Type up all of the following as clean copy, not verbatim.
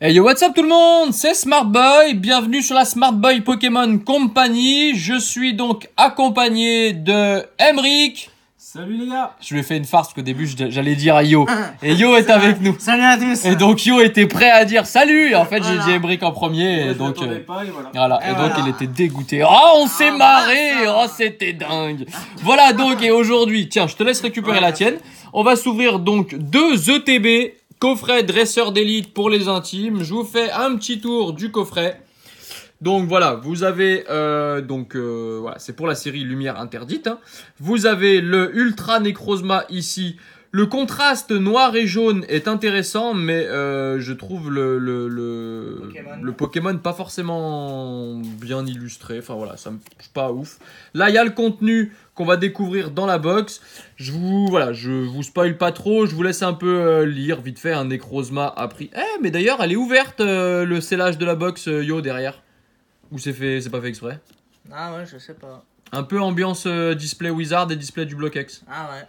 Hey yo, what's up tout le monde, c'est Smartboy, bienvenue sur la Smartboy Pokémon Company. Je suis donc accompagné de Emric. Salut les gars. Je lui ai fait une farce parce qu'au début j'allais dire à Yo. Et Yo est avec nous. Salut à tous. Et donc Yo était prêt à dire salut. Et en fait Voilà. j'ai dit Emric en premier. Moi, Et donc, pas, et voilà. voilà. Et donc voilà. il était dégoûté. Oh, on s'est marré. Oh, c'était dingue. Voilà donc, et aujourd'hui, tiens, je te laisse récupérer la tienne. On va s'ouvrir donc 2 ETB. Coffret dresseur d'élite pour les intimes. Je vous fais un petit tour du coffret. Donc voilà, vous avez voilà, c'est pour la série Lumière Interdite. Hein. Vous avez le Ultra Necrozma ici. Le contraste noir et jaune est intéressant, mais je trouve le Pokémon pas forcément bien illustré. Enfin voilà, ça me touche pas ouf. Là, il y a le contenu qu'on va découvrir dans la box. Je vous spoil pas trop. Je vous laisse un peu lire vite fait un Necrozma a pris. Mais d'ailleurs, elle est ouverte le scellage de la box Yo derrière. Ou c'est pas fait exprès? Ah ouais, je sais pas. Un peu ambiance display Wizard et display du Block-X. Ah ouais.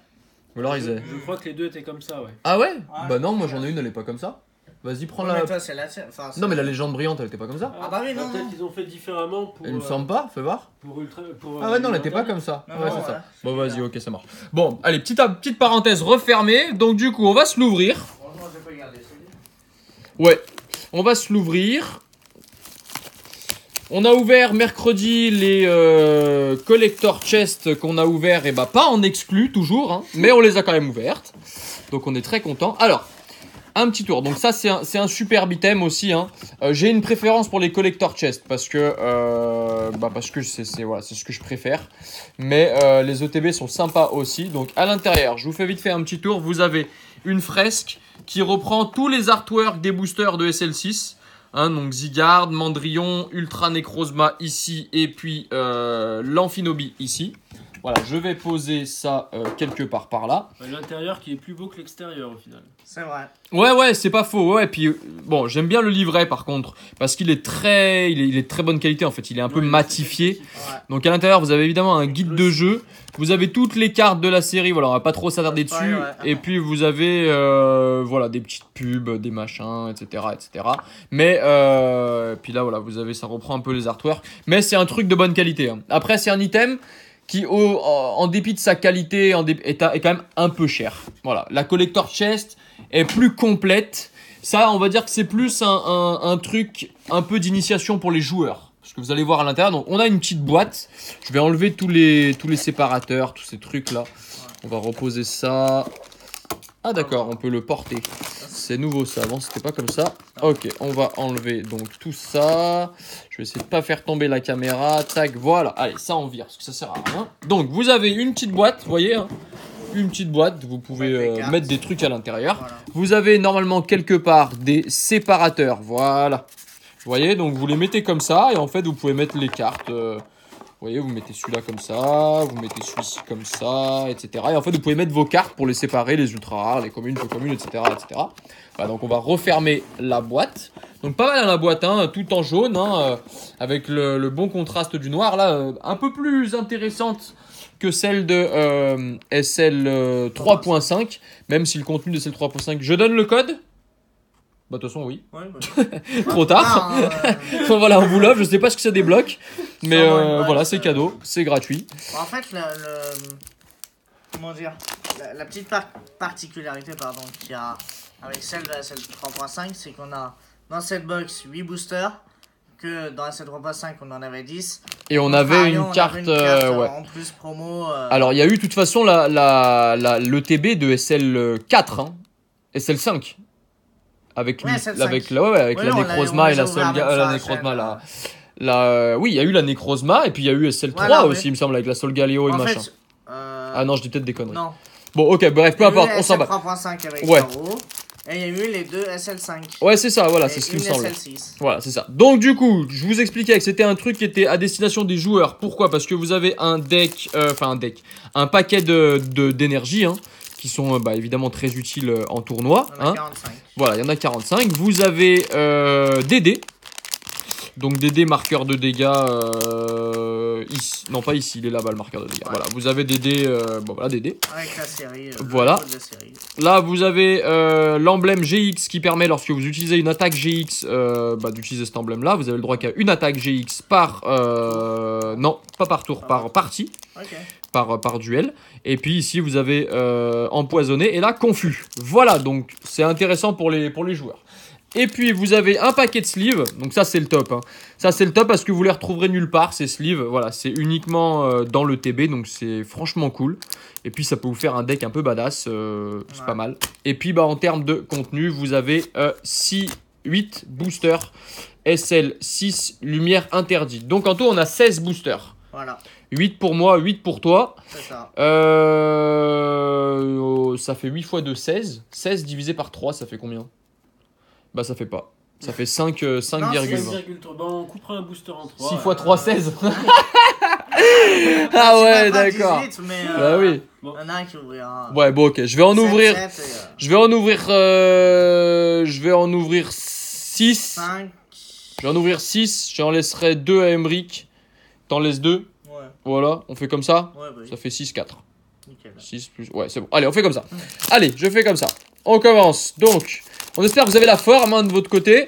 Ou alors ils Je crois que les deux étaient comme ça, ouais. Ah ouais? Ouais, Bah non, je moi sais j'en ai pas. une, elle est pas comme ça. Vas-y, prends Ouais, la... mais toi, c'est la tienne. Enfin, Non mais la légende brillante, elle était pas comme ça. Ah bah oui, non, Peut-être non. qu'ils ont fait différemment pour. Elle me semble pas, fais voir. Pour Ultra. Ah ouais, non, elle était pas comme ça. Non, Ouais, non, c'est ça. ouais, Bon, c'est vas-y, ok, ça marche. Bon, allez, petite parenthèse refermée. Donc du coup, on va se l'ouvrir. Franchement, je vais pas garder celui-là. Ouais, on va se l'ouvrir. On a ouvert mercredi les collector chest qu'on a ouvert, et bah pas en exclu toujours, hein, mais on les a quand même ouvertes. Donc on est très content. Alors, un petit tour. Donc ça c'est un superbe item aussi. Hein. J'ai une préférence pour les collector chest parce que c'est voilà, c'est ce que je préfère. Mais les ETB sont sympas aussi. Donc à l'intérieur, je vous fais vite fait un petit tour. Vous avez une fresque qui reprend tous les artworks des boosters de SL6. Hein, donc Zygarde, Mandrillon, Ultra Necrozma ici et puis l'Amphinobi ici. Voilà, je vais poser ça quelque part par là. L'intérieur qui est plus beau que l'extérieur au final. C'est vrai. Ouais, c'est pas faux. Ouais, puis bon, j'aime bien le livret par contre parce qu'il est il est de très bonne qualité en fait. Il est un peu matifié. Ouais. Donc à l'intérieur, vous avez évidemment un guide de jeu. Vous avez toutes les cartes de la série. Voilà, on va pas trop s'attarder dessus. Ouais. Et puis vous avez voilà des petites pubs, des machins, etc. Mais puis là voilà, vous avez, ça reprend un peu les artworks. Mais c'est un truc de bonne qualité. Hein. Après, c'est un item qui, en dépit de sa qualité, est quand même un peu cher. Voilà, la collector chest est plus complète. Ça, on va dire que c'est plus un truc un peu d'initiation pour les joueurs. Parce que vous allez voir à l'intérieur, donc on a une petite boîte. Je vais enlever tous les séparateurs, tous ces trucs-là. On va reposer ça. Ah d'accord, on peut le porter. C'est nouveau ça, avant c'était pas comme ça. Ok, on va enlever donc tout ça. Je vais essayer de pas faire tomber la caméra. Tac, voilà. Allez, ça on vire parce que ça sert à rien. Donc vous avez une petite boîte, vous voyez hein, une petite boîte, vous pouvez mettre des trucs à l'intérieur. Voilà. Vous avez normalement quelque part des séparateurs, voilà. Vous voyez, donc vous les mettez comme ça et en fait vous pouvez mettre les cartes. Vous voyez, vous mettez celui-là comme ça, vous mettez celui-ci comme ça, etc. Et en fait, vous pouvez mettre vos cartes pour les séparer, les ultra rares, les communes, peu communes, etc. Voilà, donc on va refermer la boîte. Donc pas mal dans la boîte, hein, tout en jaune, hein, avec le bon contraste du noir, là, un peu plus intéressante que celle de SL 3.5, même si le contenu de SL 3.5, je donne le code. Bah de toute façon oui. Ouais, bah. Trop tard. Non, Enfin, voilà, on vous l'offre, je sais pas ce que ça débloque. Mais Ça, ouais, voilà, ouais, c'est ça- cadeau, c'est gratuit. En fait, comment dire, la petite particularité pardon, qu'il y a avec celle de la SL3.5, c'est qu'on a dans cette box 8 boosters, que dans la SL3.5 on en avait 10. Et on avait une carte, ouais. En plus promo. Alors il y a eu de toute façon l'ETB de SL4, hein. SL5. Avec, Ouais, SL5. avec la Ouais, on l'a- Necrozma on et les a la ouverts avec la ça, Necrozma, celle, oui, il y a eu la Necrozma et puis il y a eu SL3 Voilà, aussi, ouais. il me semble, avec la Solgaleo et en machin. fait, Ah non, je dis peut-être des conneries. non. Bon, ok, bref, peu importe, on s'en bat. 3.5 avec Ouais. Zoro, et il y a eu les deux SL5. Ouais, c'est ça, voilà, Et c'est ce qui me une semble. SL6. Voilà, c'est ça. Donc du coup, je vous expliquais que c'était un truc qui était à destination des joueurs. Pourquoi? Parce que vous avez un deck, un paquet d'énergie, hein, qui sont évidemment très utiles en tournoi. On a Hein. 45. Voilà, il y en a 45. Vous avez des dés. Donc des dés marqueurs de dégâts ici. Non, pas ici, il est là-bas le marqueur de dégâts. Ouais. Voilà, vous avez des dés. Bon, voilà, des dés. Avec la série. Le Voilà. logo de la série. Là, vous avez l'emblème GX qui permet, lorsque vous utilisez une attaque GX, d'utiliser cet emblème-là. Vous avez le droit qu'à une attaque GX par. Non, pas par tour, par partie. Ok. Par duel. Et puis ici, vous avez empoisonné et là, confus. Voilà, donc c'est intéressant pour les joueurs. Et puis, vous avez un paquet de sleeves. Donc ça, c'est le top. Hein. Ça, c'est le top parce que vous les retrouverez nulle part, ces sleeves. Voilà, c'est uniquement dans le TB. Donc c'est franchement cool. Et puis, ça peut vous faire un deck un peu badass. C'est pas mal. Et puis, en termes de contenu, vous avez 8 boosters. SL 6 lumière interdite. Donc en tout, on a 16 boosters. Voilà. 8 pour moi, 8 pour toi. C'est ça. Ça fait 8 fois 2, 16. 16 divisé par 3, ça fait combien? Bah ça fait pas. Ça fait 5,20. 5,3. Bon, on coupera un booster en 3. 6 fois 3, 16. Bah, Ah c'est ouais, pas d'accord. 18, mais Bah oui. il y en a un qui ouvrira. Ouais, bon, ok. Je vais en ouvrir. Je vais en ouvrir 6. 5. Je vais en ouvrir 6. J'en laisserai 2 à Emric. T'en laisses 2. Ouais. Voilà, on fait comme ça. Ouais, bah, Ça fait 6, 4. nickel. 6 plus... Ouais, c'est bon. Allez, on fait comme ça. Allez, je fais comme ça. On commence. Donc, on espère que vous avez la forme de votre côté.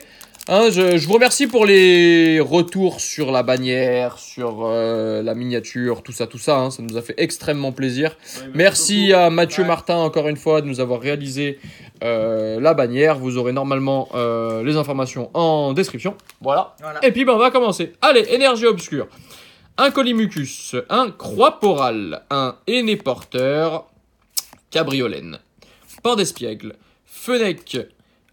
Hein, je vous remercie pour les retours sur la bannière, sur la miniature, tout ça. Hein, ça nous a fait extrêmement plaisir. Ouais, Merci beaucoup. à Mathieu Ouais. Martin, encore une fois, de nous avoir réalisé la bannière. Vous aurez normalement les informations en description. Voilà. Voilà. Et puis, on va commencer. Allez, énergie obscure. Un Colimucus, un Croix-Poral, un Aîné-Porteur, Cabriolène, Port d'Espiègle, Fennec,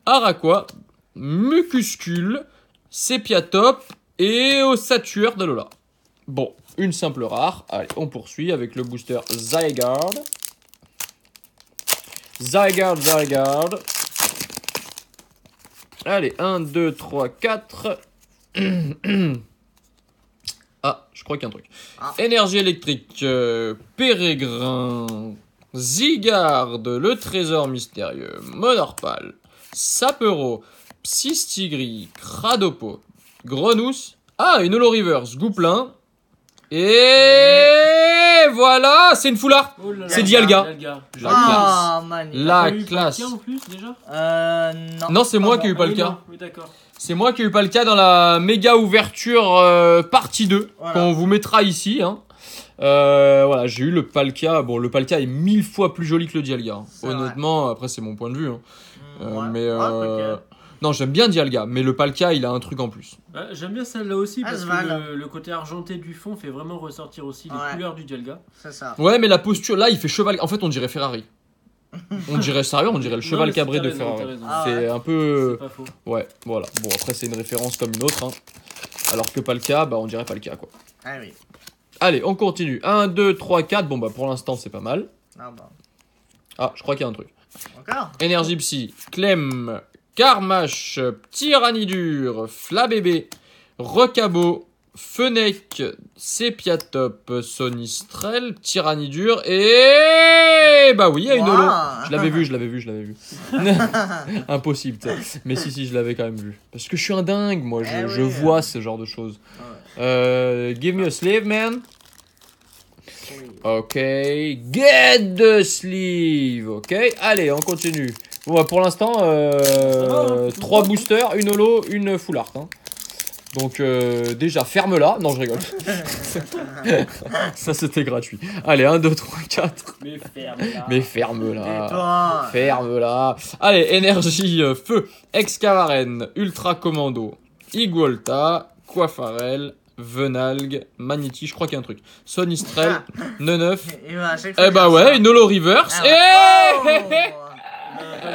Araquois, Mucuscule, Sépiatop et Ossature d'Alola. Bon, une simple rare. Allez, on poursuit avec le booster Zygarde. Zygarde. Allez, 1, 2, 3, 4. Ah, je crois qu'il y a un truc. Ah. Énergie électrique, Pérégrin, Zygarde, le trésor mystérieux, Monorpal, Sapero, Psystigri, Cradopo, Grenousse, une Holo Reverse, Gouplin, et voilà, c'est une foulard. Oh là là. C'est Dialga. Dialga. La Ah, magnifique. La T'as eu classe. Palkia en plus déjà Non. Non, c'est moi qui ai eu Ah pas le oui, cas. non. Oui, d'accord. C'est moi qui ai eu pas le cas dans la méga ouverture partie 2 Voilà. qu'on vous mettra ici. Hein. Voilà, j'ai eu le Palkia. Bon, le Palkia est 1000 fois plus joli que le Dialga. Hein. C'est Honnêtement, après c'est mon point de vue. Hein. Ouais. Mais Ouais, ok. non, j'aime bien Dialga, mais le Palkia, il a un truc en plus. Bah, j'aime bien celle-là aussi parce Asval. que le côté argenté du fond fait vraiment ressortir aussi les Ouais. couleurs du Dialga. C'est ça. Ouais, mais la posture là, il fait cheval. En fait, on dirait Ferrari. On dirait sérieux, on dirait le cheval Non, mais cabré t'as de raison, Ferrari. t'as raison. Ah C'est ouais. un peu. C'est pas faux. Ouais, voilà. Bon, après, c'est une référence comme une autre. Hein. Alors que Palkia, on dirait Palkia, quoi. Ah oui. Allez, on continue. 1, 2, 3, 4. Bon, pour l'instant, c'est pas mal. Ah bah. Ah, je crois qu'il y a un truc. Encore. Énergie Psy, Clem, Carmache, Tyranidur, Flabébé, Recabo, Fennec, Sépiatop, Sonistrel, Tyranidur et... Bah oui, il y a une holo. Wow. Je l'avais vu. Impossible, t'sais. Mais si, je l'avais quand même vu. Parce que je suis un dingue, moi, je oui. vois ce genre de choses. Give me a sleeve, man. Oui. Ok, get the sleeve. Ok, allez, on continue. Bon, bah, pour l'instant, 3 boosters, une holo, une full art. Hein. Donc, déjà, ferme-la. Non, je rigole. Ça, c'était gratuit. Allez, 1, 2, 3, 4. Mais ferme là. Mais Et ferme-la. toi. Ferme-la. Allez, énergie, feu, Excavaren, Ultra Commando, Igualta, Coiffarel, Venalgue, Magneti, je crois qu'il y a un truc. Sonistrel, Neneuf. Et bah, à chaque fois Eh bah que ouais, ça- une holo reverse. Ah ouais.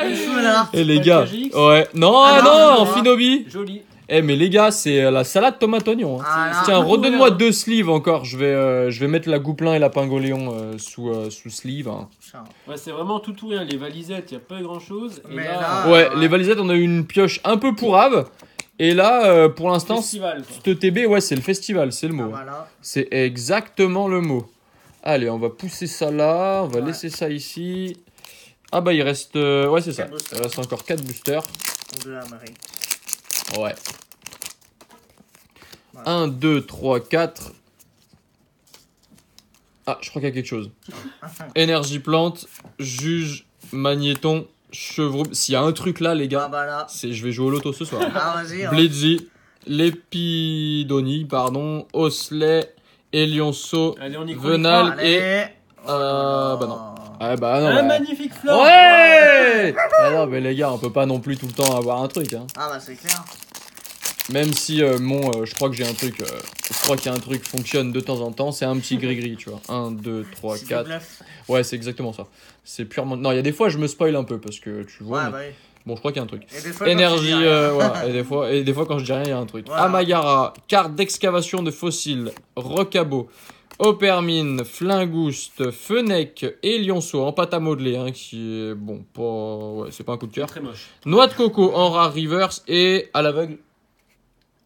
Eh Il fout là. Et les Pas gars, de KGX? ouais, non, Ah non, non, en non. Finobi. Joli. Eh mais les gars, c'est la salade tomate oignon. Hein. Ah, là. Tiens, peut redonne-moi ouvrir. 2 sleeves encore. Je vais mettre la Gouplin et la Pingoléon sous sleeve. Hein. Ouais, c'est vraiment tout ou rien. Les valisettes, il n'y a pas grand chose. Et Mais là, là, Ouais, ouais. les valisettes, on a eu une pioche un peu pourrave. Et là, pour l'instant, festival. Quoi. ce TB, ouais, c'est le festival, c'est le Ah, mot. voilà. C'est exactement le mot. Allez, on va pousser ça là. On va Ouais. laisser ça ici. Ah bah il reste... ouais, c'est ça. 4 boosters. Il reste encore 4 boosters. Ou de l'Amérique. Ouais. Ouais. 1, 2, 3, 4. Ah, je crois qu'il y a quelque chose. Énergie plante, juge, magnéton, chevreau. S'il y a un truc là, les Ah gars, bah là. c'est je vais jouer au loto ce soir. Ah vas-y. Hein. Blitzy, Lépidonie, pardon, Osley, Elionceau, Allez, on y croit. Venal et. Allez. Bah non. Ah bah non. Un bah- magnifique flore. Ouais. Ah non, mais les gars, on peut pas non plus tout le temps avoir un truc. Hein. Ah bah c'est clair. Même si je crois que j'ai un truc. Je crois qu'il y a un truc qui fonctionne de temps en temps, c'est un petit gris-gris, tu vois. 1, 2, 3, C'est du 4. bluff. Ouais, c'est exactement ça. C'est purement. Non, il y a des fois, je me spoil un peu parce que tu vois. Ouais mais- bah oui. Bon, je crois qu'il y a un truc. Et des fois, quand Énergie, tu dis rien. voilà. Et des fois, quand je dis rien, il y a un truc. Voilà. Amagara, carte d'excavation de fossiles, Rocabo, Opermine, Flingouste, Fenech et Lionceau en pâte à modeler, hein, qui est bon, pas. Ouais, c'est pas un coup de cœur. Très moche. Noix de coco en rare reverse et à l'aveugle.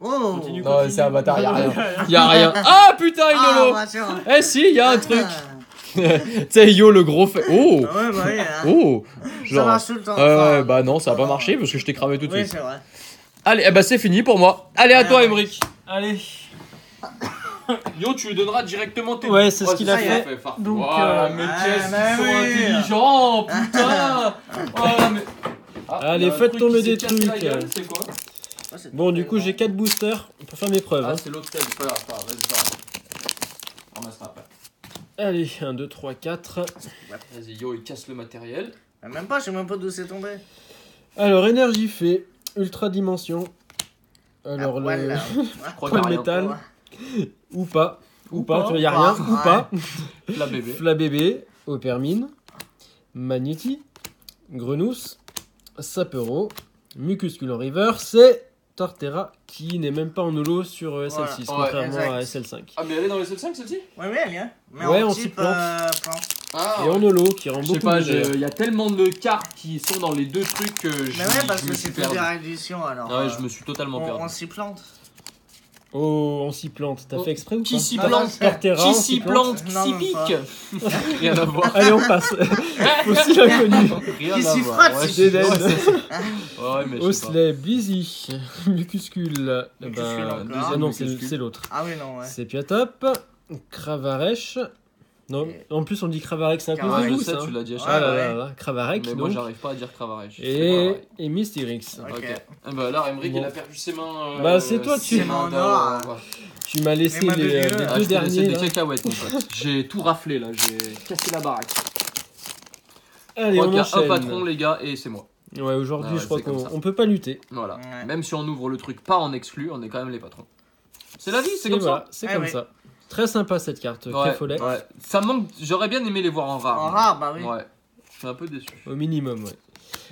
Oh. Continue. Non, c'est un bâtard, y a rien. Y a rien. Ah putain, Ah Inolo! bah tiens. Eh si, y a un truc. Ah. Tu sais, yo, le gros fait. Oh! Ouais bah oui. Hein. Oh! Ça marche tout le temps. Ouais, bah non, ça a pas marché parce que je t'ai cramé tout de Oui suite. c'est vrai. Allez, eh bah c'est fini pour moi. Allez, à Ouais, toi, ouais. Emric. Allez. Yo, tu lui donneras directement tes. Ouais, c'est ce qu'il a ça, il fait. Donc, mais ah, qu'est-ce bah qu'ils sont oui. intelligents, putain! Oh, mais... Ah, Allez, il y a un faites truc tomber qui s'est des cassé la trucs. gueule, c'est quoi? Ouais, c'est Bon, tout. du coup, j'ai 4 boosters pour faire mes preuves. Ah, hein. c'est l'autre tête, c'est pas grave, vas-y, pas grave. On ramassera après. Allez, 1, 2, 3, 4. Vas-y, yo, il casse le matériel. Même pas, je sais même pas d'où c'est tombé. Alors, énergie fait, ultra dimension. Alors, Ah, le. voilà. Je crois Point qu'il y a de rien. métal. Ou pas. Ou Ou pas, pas. tu vois, y a rien. Ou Ouais. pas. La bébé. Flabébé, Opermine, Magnéti, Grenousse, Sapero, Mucuscule en reverse et Torterra qui n'est même pas en holo sur SL6, Voilà. contrairement Ouais, à SL5. Ah, mais elle est dans les SL5 celle-ci? Ouais, oui, elle y est. Mais Ouais, en on type s'y plante. plante. Ah, Et en holo qui rend je sais beaucoup pas, mieux, d'ailleurs. il y a tellement de cartes qui sont dans les deux trucs que je, Mais ouais, parce je que me c'est suis toute perdu. des rééditions alors. Ouais, je me suis totalement perdu. On s'y plante. Oh, on s'y plante. T'as Oh, fait exprès ou qui pas s'y Non, plante non, Torterra, on Qui s'y plante Qui Non, s'y même pique pas. Rien à voir. Allez, on passe. Fossile inconnu. Rien Qui à s'y voir. frotte, Ouais, c'est Dédène. ouais, ouais, mais je sais pas. Osley, Blizzy, Mucuscule. Mucuscule encore. Ah non, c'est Mucuscule. l'autre. Ah oui, non, ouais. C'est Piatop, Cravarèche. Non, Et- en plus on dit Cravarec, c'est un peu Cravarec, Ouais, je fou sais, ça. tu l'as dit à chaque Ouais, Ah fois. là ouais. là là, Cravarec Mais moi, donc. j'arrive pas à dire Cravarèche. Et Mystérix. Ok. Ok. Ah bah alors, Emric, Bon. il a perdu ses mains. Bah, c'est toi, tu- ses mains Ses mains en or. d'or. Tu m'as laissé Les mains de les Dieu. deux Ah, je t'ai laissé derniers des là. cacahuètes, mon pote. J'ai tout raflé là, j'ai cassé la baraque. Je Allez, crois on qu'il y a enchaîne. un patron, les gars, et c'est moi. Ouais, aujourd'hui Ah ouais, je crois c'est comme qu'on ça. on peut pas lutter. Voilà. Ouais. Même si on ouvre le truc pas en exclu, on est quand même les patrons. C'est la vie, c'est comme voilà, c'est Ouais, comme ouais. ça. Très sympa cette carte, ça. Créfolet. Ouais. Ça manque, j'aurais bien aimé les voir en rare. En rare, bah oui. Ouais. Je suis un peu déçu. Au minimum, ouais.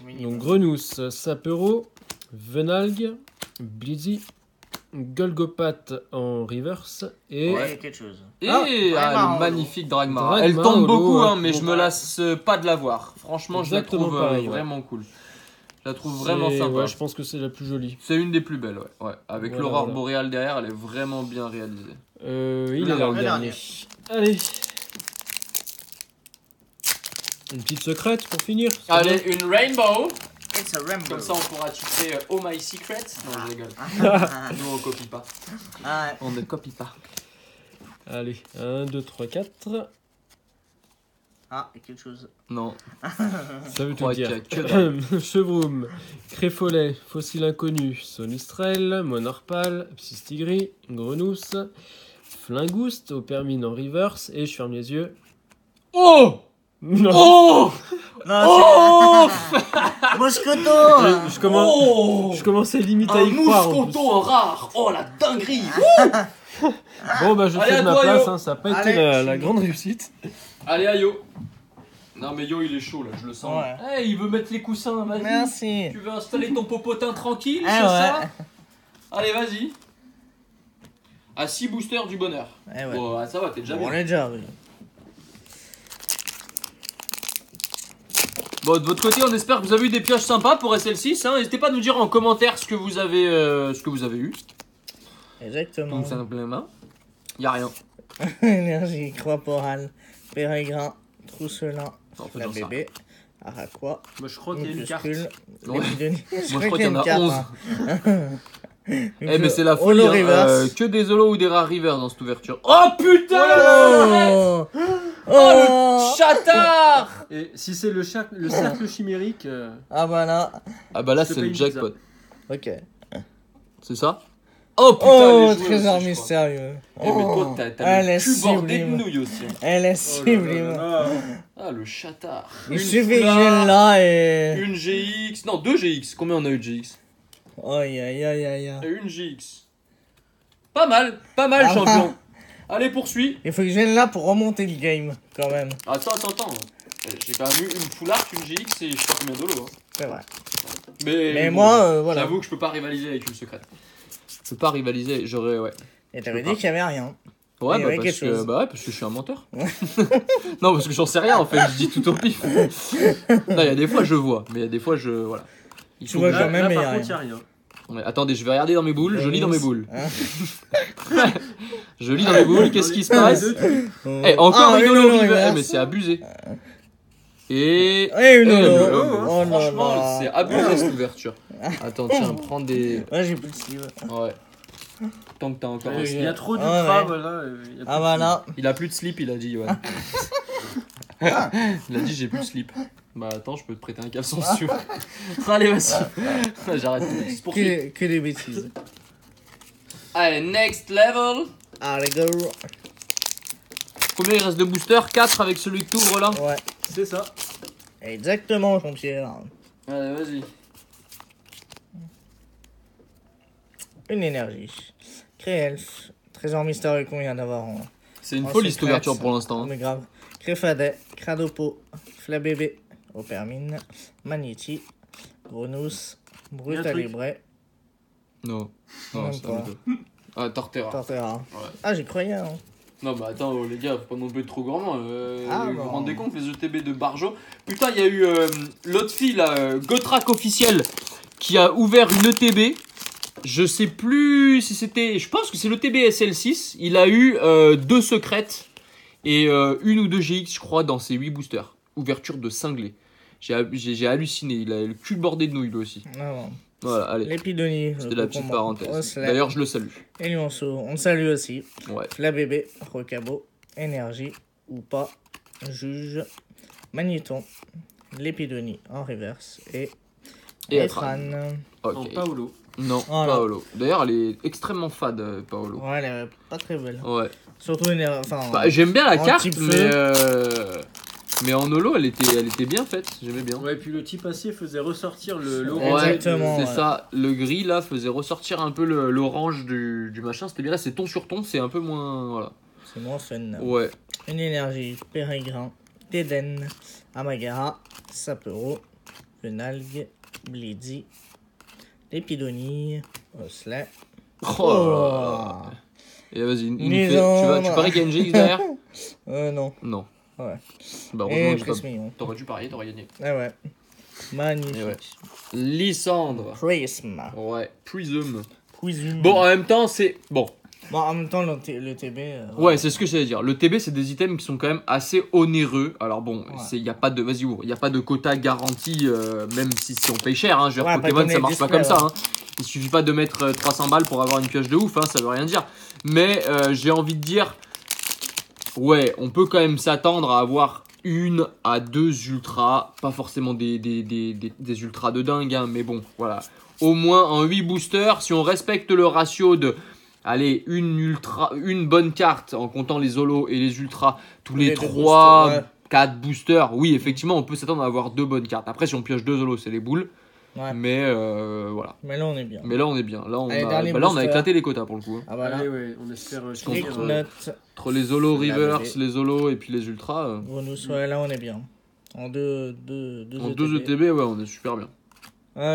Minimum. Donc Grenousse, Sapero, Venalg, Blizzy, Golgopath en reverse et Ouais, il y a quelque chose. Et Ah, Dragmar en le magnifique Dragmar. Dragmar Elle tente au beaucoup, lot, hein, mais bon, je me ouais. lasse pas de la voir. Franchement, je la Exactement trouve pareil, ouais. vraiment cool. Je la trouve vraiment c'est- sympa. Ouais, je pense que c'est la plus jolie. C'est une des plus belles, ouais. Ouais. Avec Voilà, l'aurore voilà. boréale derrière, elle est vraiment bien réalisée. Il Le est là le dernier. dernier. Allez. Une petite secrète pour finir. c'est Allez, bien. une rainbow. It's a rainbow. Comme ça, on pourra titrer Oh My Secret. Non, je rigole. Ah, Nous, on copie pas. ah, ouais. On ne copie pas. Allez, 1, 2, 3, 4. Ah, il y a quelque chose. Non. Ça veut Je tout crois qu'il y dire. a que dalle. Chevroum, Créfolet, Fossile Inconnu, Sonistrel, Monorpal, Psystigris, Grenousse, Flingouste, Opermine en reverse, et je ferme les yeux. Oh Non. Oh Non, Oh c'est... Moscoto Je commençais limite à Un y croire. en plus. mouscoto en rare. Oh, la dinguerie. Bon, bah, je Allez, fais à de ma toi, place, Yo. hein, ça n'a pas Allez, été la fini. grande réussite. Allez, à Yo. Non, mais Yo, il est chaud, là, je le sens. Ouais. Hey, il veut mettre les coussins, vas-y. Merci. Tu veux installer ton popotin tranquille, Eh c'est ouais. ça? Allez, vas-y. À 6 boosters du bonheur. Eh ouais. Bon, ça va, t'es déjà Bon, on bien. est déjà, oui. Bon, de votre côté, on espère que vous avez eu des pioches sympas pour SL6. Hein. N'hésitez pas à nous dire en commentaire ce que vous avez eu. Exactement. Tout simplement. Y a rien. Énergie, corporale, pérégrin, trousselin, Non, la faisons ça. bébé, Araqua, Moi, je crois qu'il y a une carte. Minuscule, Ouais. Lépidonie. Moi, je crois qu'il y en a 11. Eh, mais c'est la Holo folie, hein. reverse. Que des Holo ou des rares River dans cette ouverture. Oh putain! Oh, Oh, chatard! Et si c'est le cercle chimérique, Ah bah là. Ah bah là, Je te c'est paye le une jackpot. Ok. C'est ça? Oh putain, Oh, elle est jouée trésor aussi, je crois. mystérieux. Eh, mais toi, t'as Elle le est cul bordé de sublime. nouilles aussi. Hein. Elle est oh là là sublime. là là. Ah, le chatard. Il Une suffit que je foulard, vienne là et. Une GX. Non, 2 GX. Combien on a eu de GX? Aïe aïe aïe aïe aïe. Et une GX. Pas mal, Ah, champion. Allez, poursuis. Il faut que je vienne là pour remonter le game, quand même. Attends. J'ai quand même eu une foulard, une GX et je sais pas combien d'Holo. Hein. C'est vrai. Mais Mais bon, moi, voilà. j'avoue que je peux pas rivaliser avec une secrète. Je peux pas rivaliser, j'aurais, ouais. Et t'avais Je dit peux qu'il y avait rien. Ouais, Il y bah avait parce quelque que, chose. bah ouais, parce que je suis un menteur. Non, parce que j'en sais rien en fait, je dis tout au pif. Non, il y a des fois je vois, mais il y a des fois je. Voilà. Il Tu faut vois que quand je- même, Là, mais y a par contre, rien. y a rien. Ouais, attendez, je vais regarder dans mes boules, je lis dans mes boules. Hein. Je lis dans mes boules, qu'est-ce qui se Dans les passe deux trucs. Eh, encore Ah, une une Holo Holo River. reverse. Eh, mais c'est abusé. Et. Et une Eh, Holo. le- Holo, Oh là Franchement, là. c'est abusé cette ouverture. Attends, tiens, prends des. Ouais, j'ai plus de sleeve. Ouais. Tant que t'as encore un Ouais, slip. Il y a trop de Ah, crabes ouais. là. Il y a Ah plus bah de- là. Il a plus de slip, il a dit, ouais. Il a dit j'ai plus de slip. Bah attends, je peux te prêter un caleçon si tu veux. Allez, vas-y. J'arrête. C'est pour Que des bêtises. Allez, next level. Allez, go. Combien il reste de boosters? 4 avec celui que t'ouvres là. Ouais. C'est ça. Exactement, Jean-Pierre. Allez, vas-y. Une énergie. Créelf. Trésor mystérieux qu'on vient d'avoir en. C'est une Oh, folie c'est cette ouverture classe. pour l'instant. hein. Mais grave. Créfadet. Cradopo. Flabébé. Opermine. Magneti. Grenousse. Brutalibré. Non. Même Non, c'est pas. un peu. Ah, Torterra. Torterra. Ouais. Ah, j'y croyais. Hein. Non, bah attends, oh, les gars, faut pas non plus être trop gourmand. Ah, vous bon. vous rendez compte, les ETB de Barjo. Putain, il y a eu l'autre fille là, Gotrak officiel, qui a ouvert une ETB. Je sais plus si c'était. Je pense que c'est l'ETB SL6. Il a eu 2 secrètes et une ou deux GX, je crois, dans ses 8 boosters. Ouverture de cinglé. J'ai halluciné. Il a le cul bordé de nouilles lui aussi. Ah, bon. Voilà, allez. L'épidonie. C'était la petite parenthèse. Oslet. D'ailleurs, je le salue. Et Lionceau. On le salue aussi. Ouais. Flabébé. Rocabo. Énergie. Ou pas. Juge. Magnéton. L'épidonie en reverse. Et. Et Etran. Ok. En Paolo. Non, Voilà. Paolo. D'ailleurs, elle est extrêmement fade, Paolo. Ouais, elle est pas très belle. Ouais. Surtout une. Enfin. Bah, j'aime bien la en carte, type mais en holo, elle était bien faite. J'aimais bien. Ouais, puis le type acier faisait ressortir le logo. Ouais, Exactement, c'est ouais. ça. Le gris là faisait ressortir un peu l'orange du machin. C'était bien là, c'est ton sur ton, c'est un peu moins. Voilà. C'est moins fun. Ouais. Une énergie. Pérégrin. Déden. Amagara. Sapero. Venalgue. Blidi. L'épidonie. Oslet. Oh là là. Et vas-y, il nous Mise fait. en- Tu paries qu'il y a une GX derrière? Non. Non. Ouais. Bah, heureusement Et que j'ai pas- Prismion. T'aurais dû parier, t'aurais gagné. Ah ouais. Magnifique. Et ouais. Lysandre. Prism. Ouais. Prism. Prism. Bon, en même temps, c'est. Bon. Bon, en même temps, le TB. Ouais, c'est ce que j'allais dire. Le TB, c'est des items qui sont quand même assez onéreux. Alors bon, Ouais. il y a pas de, vas-y ouvre, il y a pas de quota garanti, même si on paye cher. Hein. Je veux dire, Ouais, pas Pokémon, comme ça les marche pas displays, comme ça. ouais. Hein. Il suffit pas de mettre 300 balles pour avoir une pioche de ouf. Hein, ça veut rien dire. Mais j'ai envie de dire, ouais, on peut quand même s'attendre à avoir 1 à 2 ultras, pas forcément des ultras de dingue, hein, mais bon, voilà. Au moins en 8 boosters, si on respecte le ratio de, allez, une bonne carte en comptant les holos et les ultras, tous les Les 3, boosters, ouais. 4 boosters, oui, effectivement, on peut s'attendre à avoir 2 bonnes cartes. Après, si on pioche 2 holos, c'est les boules, Ouais. mais voilà. Mais là, on est bien. Mais là, on est bien. Là, on, Allez, a, dernier bah là, on a booster. éclaté les quotas pour le coup. Hein. Ah voilà. Allez, ouais, on espère Trick contre- Note. Entre les holos La reverse, bébé. les holos et puis les ultras. Grenousse, ouais, là, on est bien. En deux En 2 ETB, ouais, on est super bien.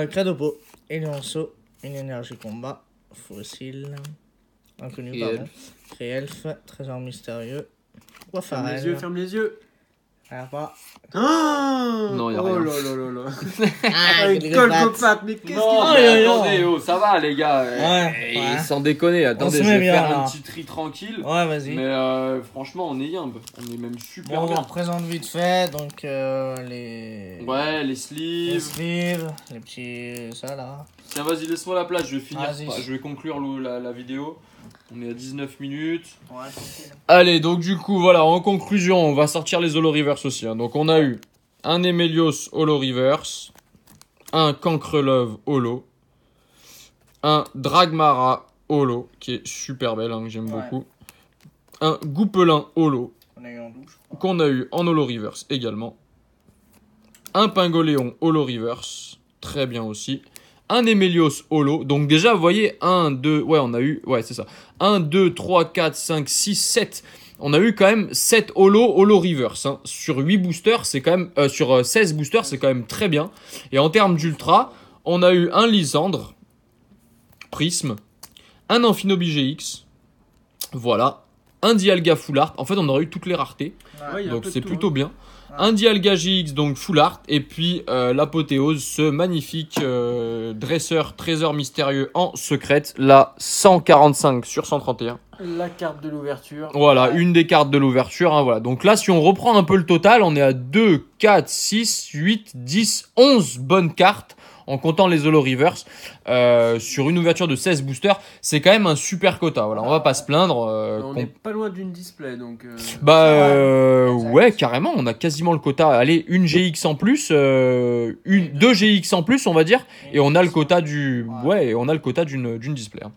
Cradopo. Elionceau. Une énergie combat. Fossile. Inconnu, Et pardon. Créelf. Trésor mystérieux. Ferme les yeux, Wafarel. ferme les yeux. Alors pas. Ah Non, y a oh rien. là là là là. Ah, Une quelle colle patte. de patte, mais qu'est-ce Non, qu'il Oh, mais yo, yo. attendez, oh, ça va les gars. Ouais, ouais. Sans déconner, attendez, se je met vais bien, faire là. un petit tri tranquille. Ouais, vas-y. Mais franchement, on est yimbe. On est même super Bon, on bien. représente vite fait, donc les... Ouais, les les sleeves. sleeves, les petits... ça là. Tiens, vas-y, laisse-moi la place, je vais finir. Vas-y. Je vais conclure la vidéo. On est à 19 minutes. Ouais, tranquille. Allez, donc du coup, voilà, en conclusion, on va sortir les Holo Reverse aussi. Hein. Donc on a eu un Emelios Holo Reverse, un Cancrelove Holo, un Dragmara Holo, qui est super belle, hein, que j'aime beaucoup, un Goupelin Holo, On a eu en douche. qu'on a eu en Holo Reverse également, un Pingoléon Holo Reverse, très bien aussi, un Emelios Holo, donc déjà vous voyez 1, 2, ouais on a eu, ouais c'est ça, 1, 2, 3, 4, 5, 6, 7, on a eu quand même 7 Holo Reverse, hein. Sur 8 boosters, c'est quand même, sur 16 boosters c'est quand même très bien, et en termes d'ultra, on a eu un Lysandre, Prisme, un Amphinobi GX, voilà, un Dialga Full Art, en fait on aurait eu toutes les raretés, Ouais, il y a un donc peu de c'est tout, plutôt hein. bien. Ouais. Un Dialga GX, donc full art, et puis l'apothéose, ce magnifique dresseur trésor mystérieux en secrète, la 145 sur 131. La carte de l'ouverture. Voilà, Ouais. une des cartes de l'ouverture. Hein, voilà. Donc là, si on reprend un peu le total, on est à 2, 4, 6, 8, 10, 11 bonnes cartes. En comptant les Holo Reverse, sur une ouverture de 16 boosters, c'est quand même un super quota. Voilà, on va pas se plaindre. On n'est pas loin d'une display, donc... Bah Exact. ouais, carrément, on a quasiment le quota. Allez, une GX en plus, deux GX en plus, on va dire, et on a le quota du, ouais, et on a le quota d'une display. Hein.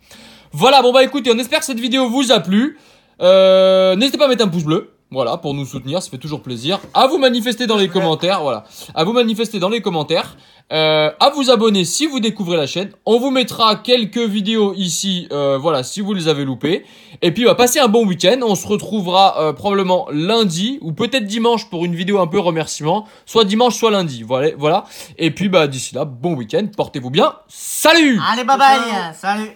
Voilà, bon bah écoutez, on espère que cette vidéo vous a plu. N'hésitez pas à mettre un pouce bleu. Voilà, pour nous soutenir, ça fait toujours plaisir. À vous manifester dans les commentaires, voilà. À vous manifester dans les commentaires. À vous abonner si vous découvrez la chaîne. On vous mettra quelques vidéos ici, voilà, si vous les avez loupées. Et puis, passez un bon week-end. On se retrouvera probablement lundi ou peut-être dimanche pour une vidéo un peu remerciement. Soit dimanche, soit lundi. Voilà. Et puis, d'ici là, bon week-end. Portez-vous bien. Salut! Allez, bye bye. Salut.